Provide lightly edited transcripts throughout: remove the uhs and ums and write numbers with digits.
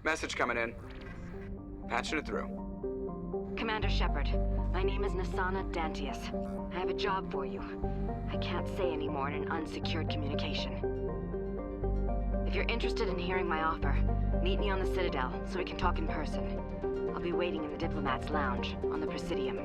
Message coming in. Patching it through. Commander Shepard, my name is Nasana Dantius. I have a job for you. I can't say any more in an unsecured communication. If you're interested in hearing my offer, meet me on the Citadel so we can talk in person. I'll be waiting in the Diplomat's Lounge on the Presidium.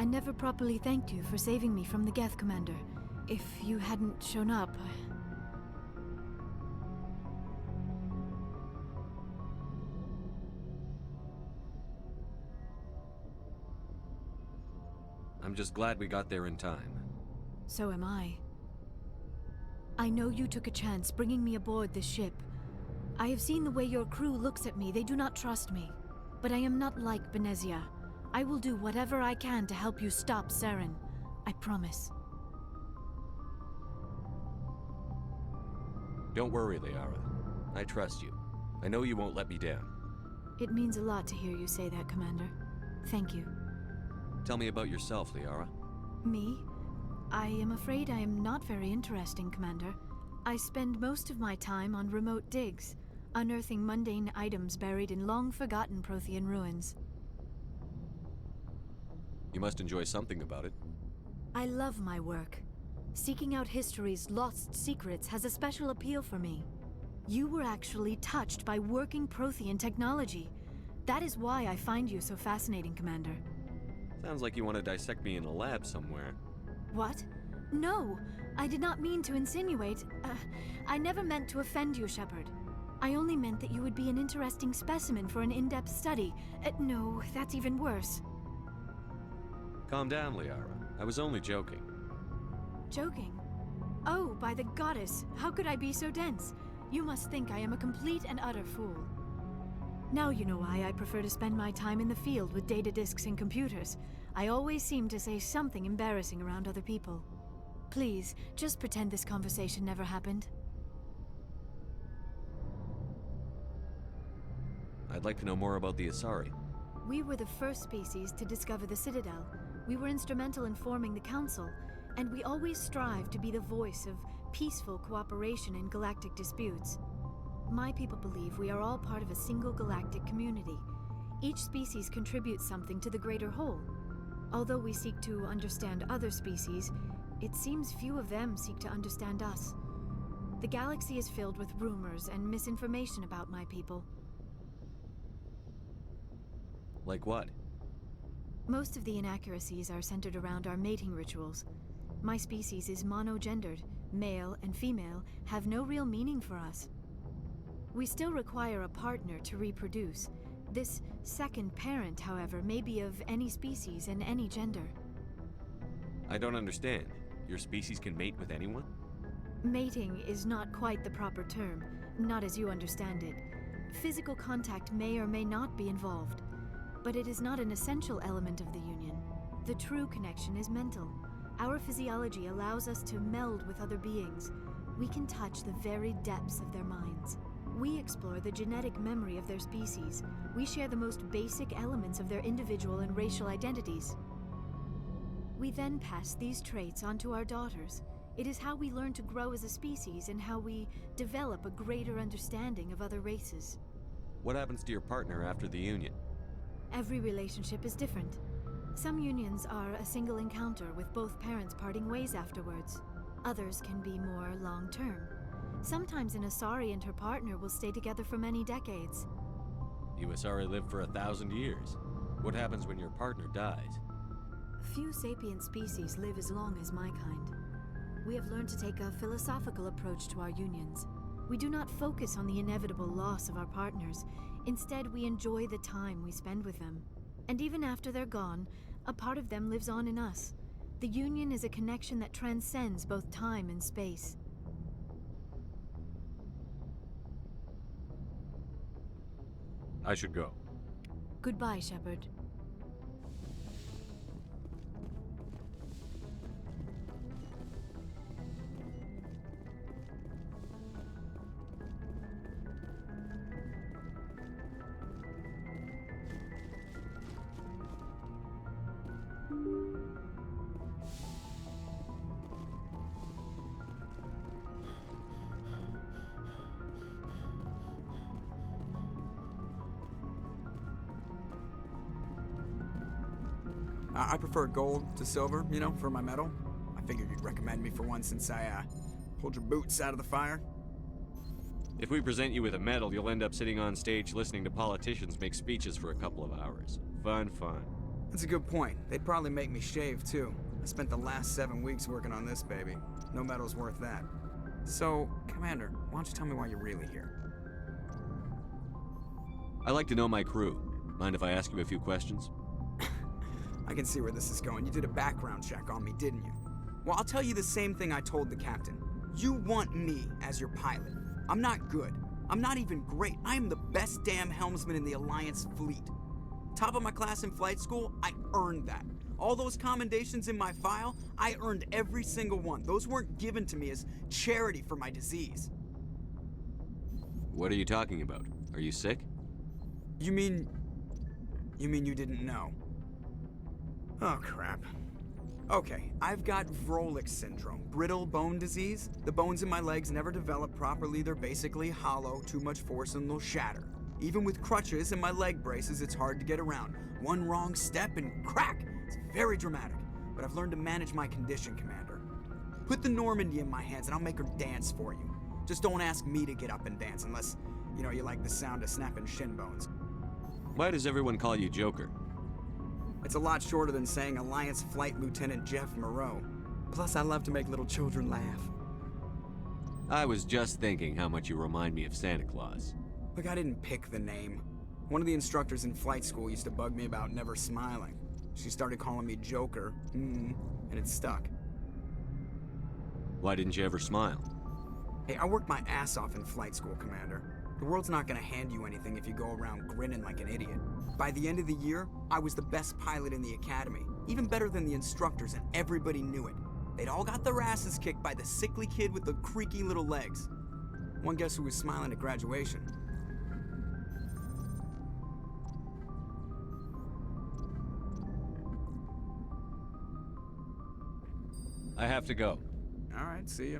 I never properly thanked you for saving me from the Geth, Commander. If you hadn't shown up, I'm just glad we got there in time. So am I. I know you took a chance bringing me aboard this ship. I have seen the way your crew looks at me. They do not trust me. But I am not like Benezia. I will do whatever I can to help you stop Saren. I promise. Don't worry, Liara. I trust you. I know you won't let me down. It means a lot to hear you say that, Commander. Thank you. Tell me about yourself, Liara. Me? I am afraid I am not very interesting, Commander. I spend most of my time on remote digs, unearthing mundane items buried in long-forgotten Prothean ruins. You must enjoy something about it. I love my work. Seeking out history's lost secrets has a special appeal for me. You were actually touched by working Prothean technology. That is why I find you so fascinating, Commander. Sounds like you want to dissect me in a lab somewhere. What? No, I did not mean to insinuate. I never meant to offend you, Shepard. I only meant that you would be an interesting specimen for an in-depth study. No, that's even worse. Calm down, Liara. I was only joking. Joking? Oh, by the goddess, how could I be so dense? You must think I am a complete and utter fool. Now you know why I prefer to spend my time in the field with data disks and computers. I always seem to say something embarrassing around other people. Please, just pretend this conversation never happened. I'd like to know more about the Asari. We were the first species to discover the Citadel. We were instrumental in forming the Council, and we always strive to be the voice of peaceful cooperation in galactic disputes. My people believe we are all part of a single galactic community. Each species contributes something to the greater whole. Although we seek to understand other species, it seems few of them seek to understand us. The galaxy is filled with rumors and misinformation about my people. Like what? Most of the inaccuracies are centered around our mating rituals. My species is monogendered. Male and female have no real meaning for us. We still require a partner to reproduce. This second parent, however, may be of any species and any gender. I don't understand. Your species can mate with anyone? Mating is not quite the proper term, not as you understand it. Physical contact may or may not be involved, but it is not an essential element of the union. The true connection is mental. Our physiology allows us to meld with other beings. We can touch the very depths of their minds. We explore the genetic memory of their species. We share the most basic elements of their individual and racial identities. We then pass these traits on to our daughters. It is how we learn to grow as a species and how we develop a greater understanding of other races. What happens to your partner after the union? Every relationship is different. Some unions are a single encounter with both parents parting ways afterwards. Others can be more long-term. Sometimes an Asari and her partner will stay together for many decades. You Asari live for 1,000 years. What happens when your partner dies? Few sapient species live as long as my kind. We have learned to take a philosophical approach to our unions. We do not focus on the inevitable loss of our partners. Instead, we enjoy the time we spend with them. And even after they're gone, a part of them lives on in us. The union is a connection that transcends both time and space. I should go. Goodbye, Shepard. I prefer gold to silver, you know, for my medal. I figured you'd recommend me for one since I, pulled your boots out of the fire. If we present you with a medal, you'll end up sitting on stage listening to politicians make speeches for a couple of hours. Fun. That's a good point. They'd probably make me shave, too. I spent the last 7 weeks working on this baby. No medal's worth that. So, Commander, why don't you tell me why you're really here? I like to know my crew. Mind if I ask you a few questions? I can see where this is going. You did a background check on me, didn't you? Well, I'll tell you the same thing I told the captain. You want me as your pilot. I'm not good. I'm not even great. I am the best damn helmsman in the Alliance fleet. Top of my class in flight school, I earned that. All those commendations in my file, I earned every single one. Those weren't given to me as charity for my disease. What are you talking about? Are you sick? You mean you didn't know? Oh, crap. Okay, I've got Vrolik syndrome, brittle bone disease. The bones in my legs never develop properly. They're basically hollow, too much force and they'll shatter. Even with crutches and my leg braces, it's hard to get around. One wrong step and crack! It's very dramatic, but I've learned to manage my condition, Commander. Put the Normandy in my hands and I'll make her dance for you. Just don't ask me to get up and dance unless, you like the sound of snapping shin bones. Why does everyone call you Joker? It's a lot shorter than saying Alliance Flight Lieutenant Jeff Moreau. Plus, I love to make little children laugh. I was just thinking how much you remind me of Santa Claus. Look, I didn't pick the name. One of the instructors in flight school used to bug me about never smiling. She started calling me Joker, and it stuck. Why didn't you ever smile? Hey, I worked my ass off in flight school, Commander. The world's not gonna hand you anything if you go around grinning like an idiot. By the end of the year, I was the best pilot in the academy, even better than the instructors, and everybody knew it. They'd all got their asses kicked by the sickly kid with the creaky little legs. One guess who was smiling at graduation? I have to go. All right, see ya.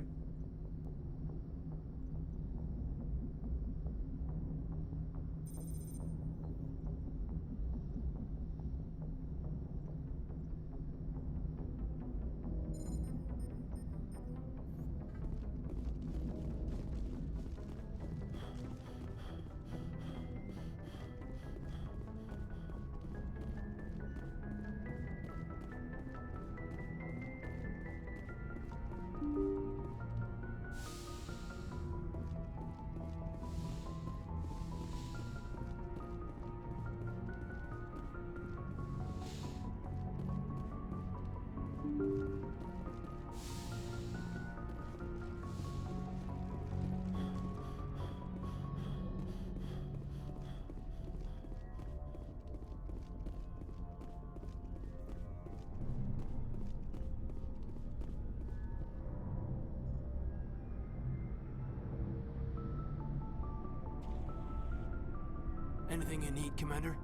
Anything you need, Commander?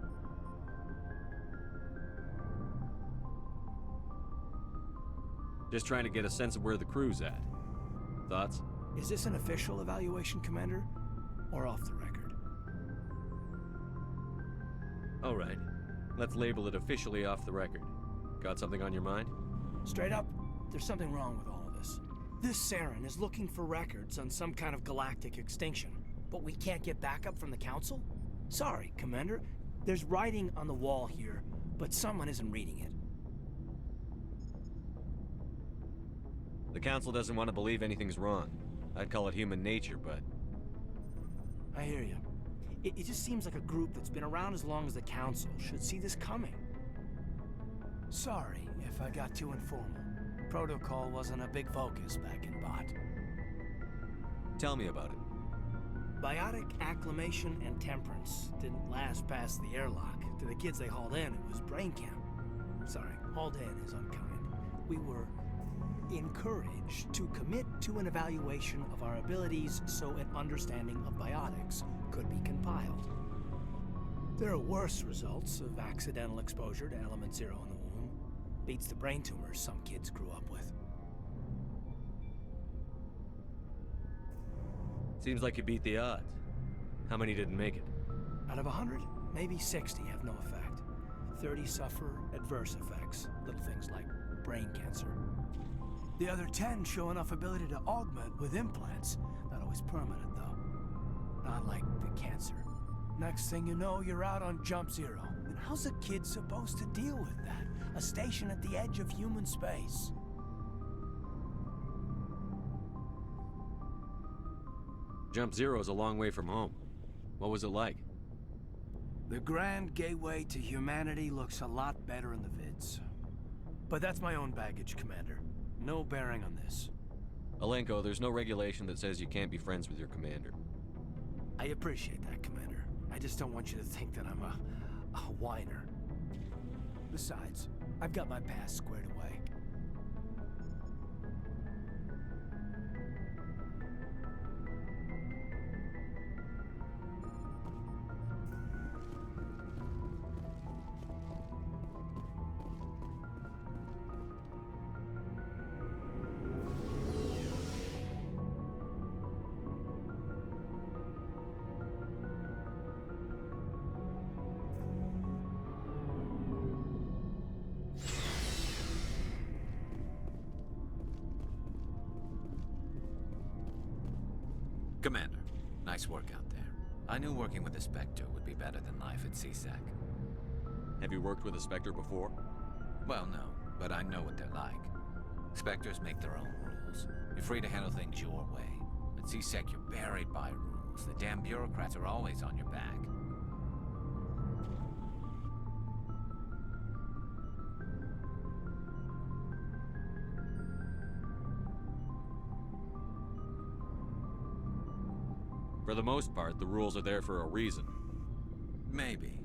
Just trying to get a sense of where the crew's at. Thoughts? Is this an official evaluation, Commander? Or off the record? All right. Let's label it officially off the record. Got something on your mind? Straight up, there's something wrong with all of this. This Saren is looking for records on some kind of galactic extinction, but we can't get backup from the Council? Sorry, Commander. There's writing on the wall here, but someone isn't reading it. The Council doesn't want to believe anything's wrong. I'd call it human nature, but... I hear you. It just seems like a group that's been around as long as the Council should see this coming. Sorry if I got too informal. Protocol wasn't a big focus back in Bot. Tell me about it. Biotic acclimation and temperance didn't last past the airlock. To the kids they hauled in, it was brain camp. Sorry, hauled in is unkind. We were encouraged to commit to an evaluation of our abilities so an understanding of biotics could be compiled. There are worse results of accidental exposure to element 0 in the womb. Beats the brain tumors some kids grew up with. Seems like you beat the odds. How many didn't make it? Out of 100, maybe 60 have no effect. 30 suffer adverse effects, little things like brain cancer. The other 10 show enough ability to augment with implants. Not always permanent, though. Not like the cancer. Next thing you know, you're out on Jump Zero. And how's a kid supposed to deal with that? A station at the edge of human space. Jump Zero's a long way from home. What was it like? The grand gateway to humanity looks a lot better in the vids. But that's my own baggage, Commander. No bearing on this. Alenko, there's no regulation that says you can't be friends with your commander. I appreciate that, Commander. I just don't want you to think that I'm a whiner. Besides, I've got my past squared away. nice work out there. I knew working with a Spectre would be better than life at CSEC. Have you worked with a Spectre before? Well, no, but I know what they're like. Spectres make their own rules. You're free to handle things your way. At CSEC, you're buried by rules. The damn bureaucrats are always on your back. For the most part, the rules are there for a reason. Maybe.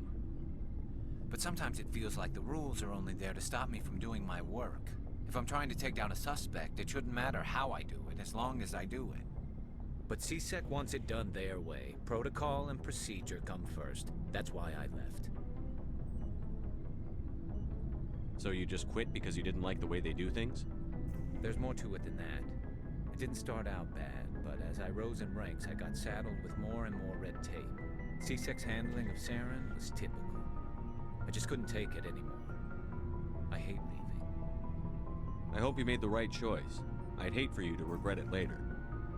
But sometimes it feels like the rules are only there to stop me from doing my work. If I'm trying to take down a suspect, it shouldn't matter how I do it, as long as I do it. But CSEC wants it done their way. Protocol and procedure come first. That's why I left. So you just quit because you didn't like the way they do things? There's more to it than that. It didn't start out bad, but as I rose in ranks, I got saddled with more and more red tape. CSEC's handling of Saren was typical. I just couldn't take it anymore. I hate leaving. I hope you made the right choice. I'd hate for you to regret it later.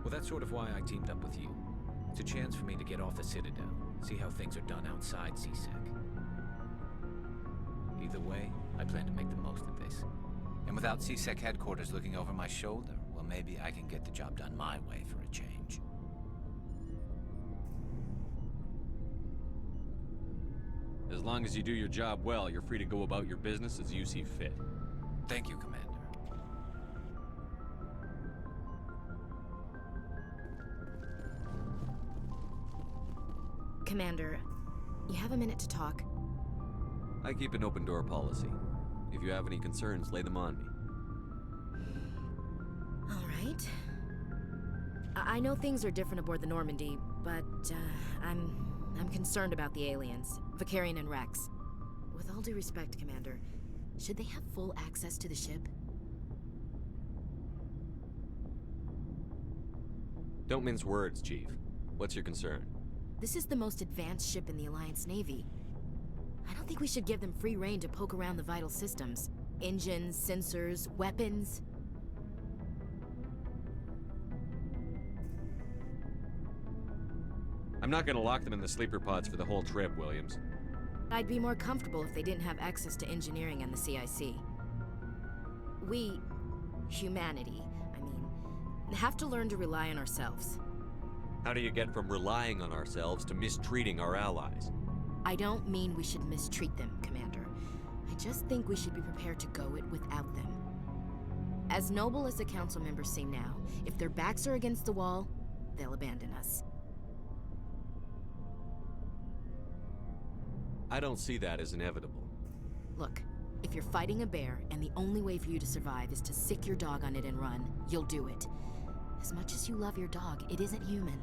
Well, that's sort of why I teamed up with you. It's a chance for me to get off the Citadel, see how things are done outside CSEC. Either way, I plan to make the most of this. And without CSEC headquarters looking over my shoulder, well, maybe I can get the job done my way for a change. As long as you do your job well, you're free to go about your business as you see fit. Thank you, Commander. Commander, you have a minute to talk? I keep an open door policy. If you have any concerns, lay them on me. All right. I know things are different aboard the Normandy, but I'm concerned about the aliens, Vicarian and Rex. With all due respect, Commander, should they have full access to the ship? Don't mince words, Chief. What's your concern? This is the most advanced ship in the Alliance Navy. I don't think we should give them free rein to poke around the vital systems. Engines, sensors, weapons. I'm not gonna lock them in the sleeper pods for the whole trip, Williams. I'd be more comfortable if they didn't have access to engineering and the CIC. We, humanity, have to learn to rely on ourselves. How do you get from relying on ourselves to mistreating our allies? I don't mean we should mistreat them, Commander. I just think we should be prepared to go it without them. As noble as the Council members seem now, if their backs are against the wall, they'll abandon us. I don't see that as inevitable. Look, if you're fighting a bear and the only way for you to survive is to sick your dog on it and run, you'll do it. As much as you love your dog, it isn't human.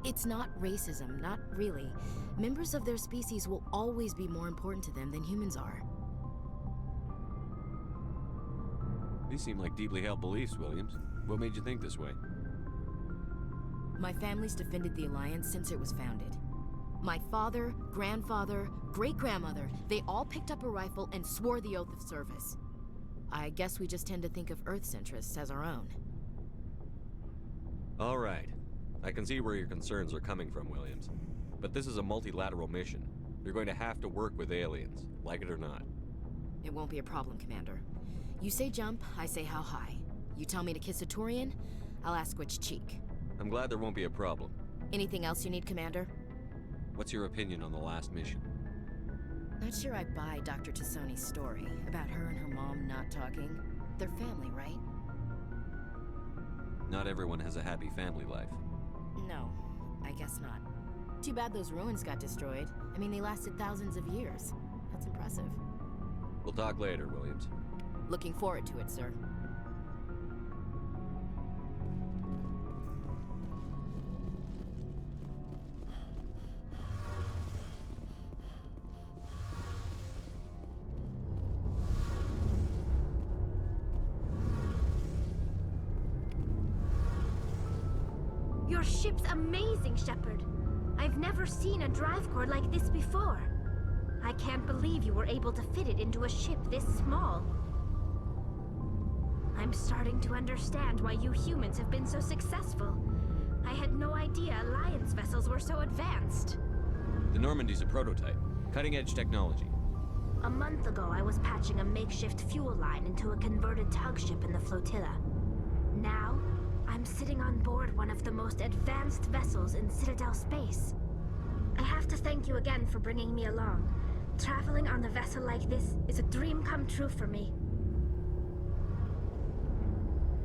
It's not racism, not really. Members of their species will always be more important to them than humans are. These seem like deeply held beliefs, Williams. What made you think this way? My family's defended the Alliance since it was founded. My father, grandfather, great-grandmother, they all picked up a rifle and swore the oath of service. I guess we just tend to think of Earth's interests as our own. All right. I can see where your concerns are coming from, Williams. But this is a multilateral mission. You're going to have to work with aliens, like it or not. It won't be a problem, Commander. You say jump, I say how high. You tell me to kiss a Turian, I'll ask which cheek. I'm glad there won't be a problem. Anything else you need, Commander? What's your opinion on the last mission? Not sure I buy Dr. Tassoni's story about her and her mom not talking. They're family, right? Not everyone has a happy family life. No, I guess not. Too bad those ruins got destroyed. I mean, they lasted thousands of years. That's impressive. We'll talk later, Williams. Looking forward to it, sir. Your ship's amazing, Shepard. I've never seen a drive core like this before. I can't believe you were able to fit it into a ship this small. I'm starting to understand why you humans have been so successful. I had no idea Alliance vessels were so advanced. The Normandy's a prototype. Cutting-edge technology. A month ago, I was patching a makeshift fuel line into a converted tug ship in the flotilla. Now, I'm sitting on board one of the most advanced vessels in Citadel space. I have to thank you again for bringing me along. Traveling on a vessel like this is a dream come true for me.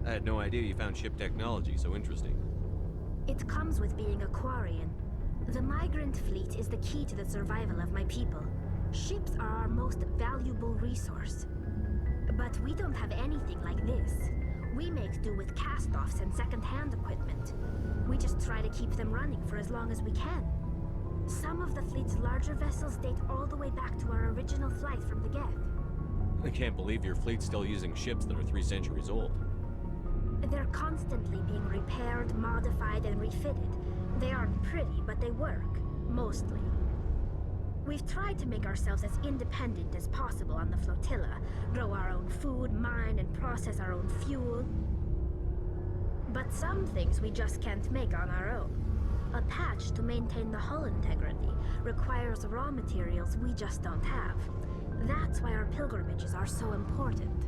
I had no idea you found ship technology so interesting. It comes with being a Quarian. The migrant fleet is the key to the survival of my people. Ships are our most valuable resource. But we don't have anything like this. We make do with cast-offs and second-hand equipment. We just try to keep them running for as long as we can. Some of the fleet's larger vessels date all the way back to our original flight from the Geth. I can't believe your fleet's still using ships that are 3 centuries old. They're constantly being repaired, modified, and refitted. They aren't pretty, but they work. Mostly. We've tried to make ourselves as independent as possible on the flotilla, grow our own food, mine, and process our own fuel. But some things we just can't make on our own. A patch to maintain the hull integrity requires raw materials we just don't have. That's why our pilgrimages are so important.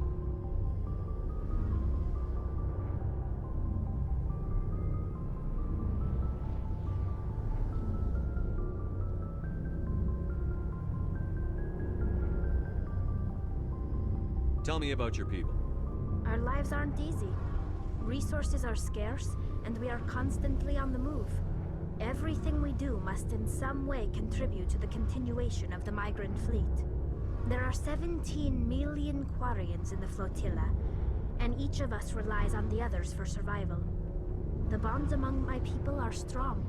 Tell me about your people. Our lives aren't easy. Resources are scarce, and we are constantly on the move. Everything we do must in some way contribute to the continuation of the migrant fleet. There are 17 million Quarians in the flotilla, and each of us relies on the others for survival. The bonds among my people are strong.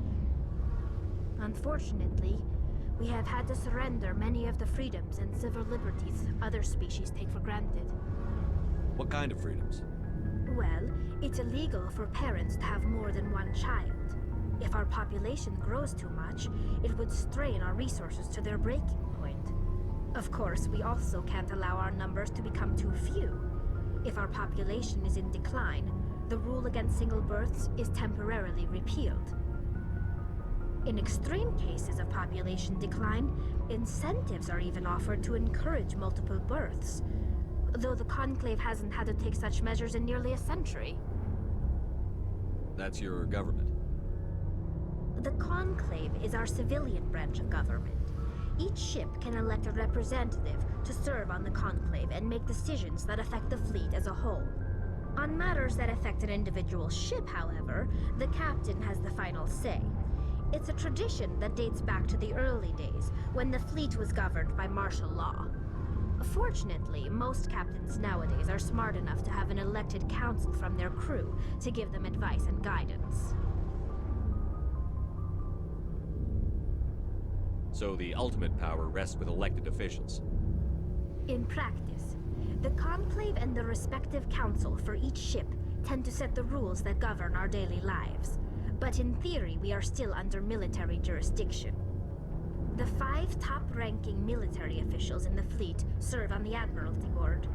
Unfortunately, we have had to surrender many of the freedoms and civil liberties other species take for granted. What kind of freedoms? Well, it's illegal for parents to have more than one child. If our population grows too much, it would strain our resources to their breaking point. Of course, we also can't allow our numbers to become too few. If our population is in decline, the rule against single births is temporarily repealed. In extreme cases of population decline, incentives are even offered to encourage multiple births, though the Conclave hasn't had to take such measures in nearly a century. That's your government. The Conclave is our civilian branch of government. Each ship can elect a representative to serve on the Conclave and make decisions that affect the fleet as a whole. On matters that affect an individual ship, however, the captain has the final say. It's a tradition that dates back to the early days, when the fleet was governed by martial law. Fortunately, most captains nowadays are smart enough to have an elected council from their crew to give them advice and guidance. So the ultimate power rests with elected officials. In practice, the Conclave and the respective council for each ship tend to set the rules that govern our daily lives. But in theory, we are still under military jurisdiction. The 5 top-ranking military officials in the fleet serve on the Admiralty Board.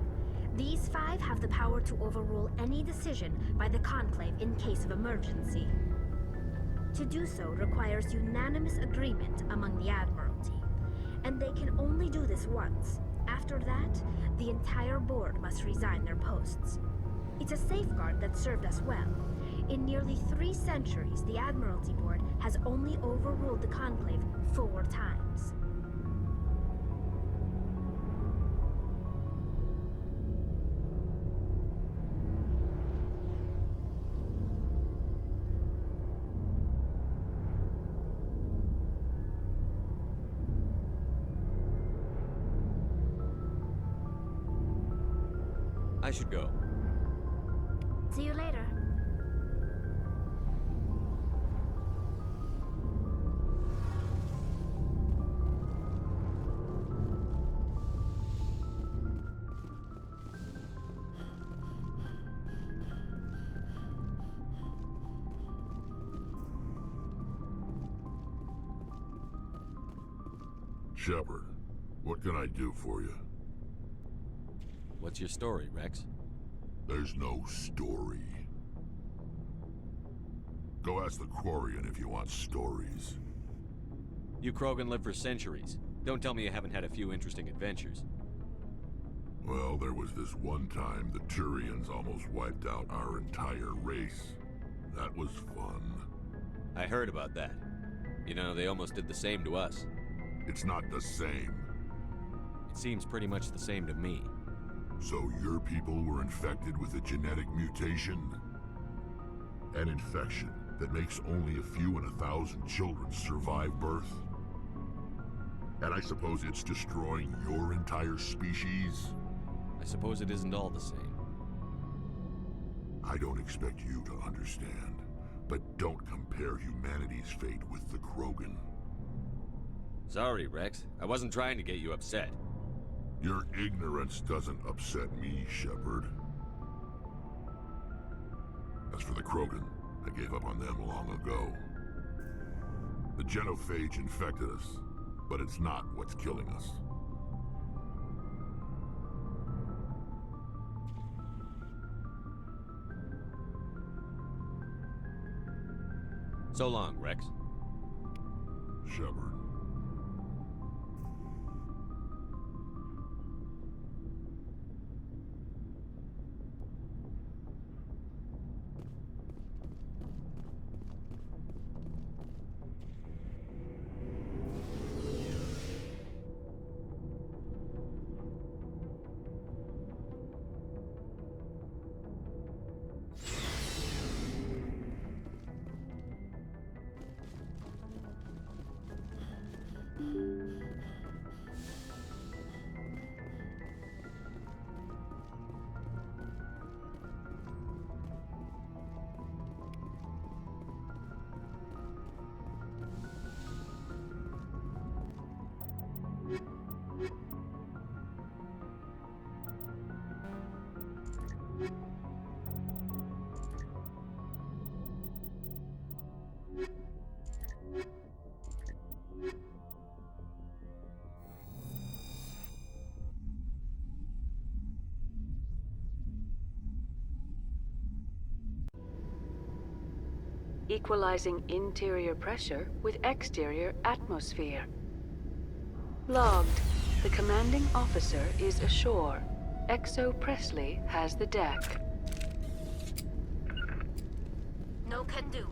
These 5 have the power to overrule any decision by the Conclave in case of emergency. To do so requires unanimous agreement among the Admiralty, and they can only do this once. After that, the entire board must resign their posts. It's a safeguard that served us well. In nearly 3 centuries, the Admiralty Board has only overruled the Conclave 4 times. I should go. See you later. Shepard, what can I do for you? What's your story, Rex? There's no story. Go ask the Quarian if you want stories. You Krogan live for centuries. Don't tell me you haven't had a few interesting adventures. Well, there was this one time the Turians almost wiped out our entire race. That was fun. I heard about that. You know, they almost did the same to us. It's not the same. It seems pretty much the same to me. So your people were infected with a genetic mutation? An infection that makes only a few in 1,000 children survive birth? And I suppose it's destroying your entire species? I suppose it isn't all the same. I don't expect you to understand, but don't compare humanity's fate with the Krogan. Sorry, Rex. I wasn't trying to get you upset. Your ignorance doesn't upset me, Shepard. As for the Krogan, I gave up on them long ago. The genophage infected us, but it's not what's killing us. So long, Rex. Shepard. Equalizing interior pressure with exterior atmosphere. Logged. The commanding officer is ashore. Exo Presley has the deck. No can do.